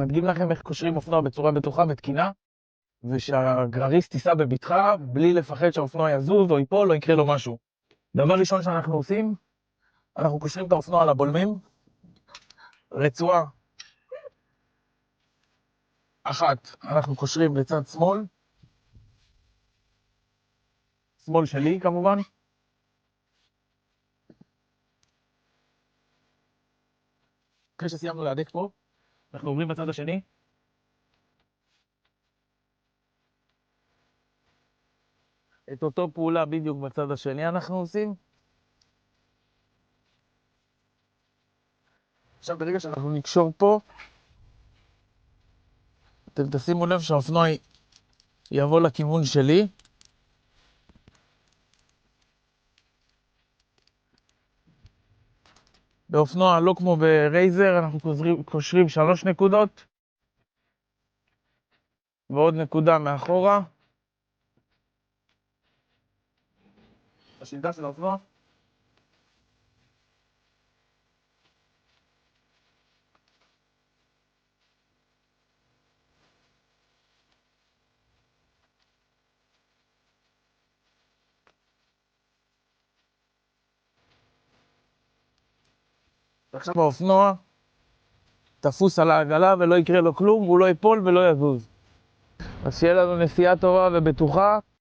נדגים לכם איך קושרים אופנוע בצורה בטוחה ותקינה, ושהגרריסט ייסע בבטחה בלי לפחד שהאופנוע יזוז או ייפול או יקרה לו משהו. דבר ראשון שאנחנו עושים, אנחנו קושרים את האופנוע על הבולמים, רצועה אחת אנחנו קושרים לצד שמאל, שמאל שלי כמובן. אחרי שסיימנו להדק פה, אנחנו עוברים בצד השני. את אותו פעולה בדיוק בצד השני אנחנו עושים. עכשיו ברגע שאנחנו נקשור פה, אתם תשימו לב שהאופנוע יבוא לכיוון שלי. באופנוע לא כמו ברייזר, אנחנו קושרים 3 נקודות ועוד נקודה מאחורה. השלטה של האופנוע. ועכשיו האופנוע תפוס על העגלה ולא יקרה לו כלום, והוא לא ייפול ולא יזוז. אז שיהיה לנו נסיעה טובה ובטוחה.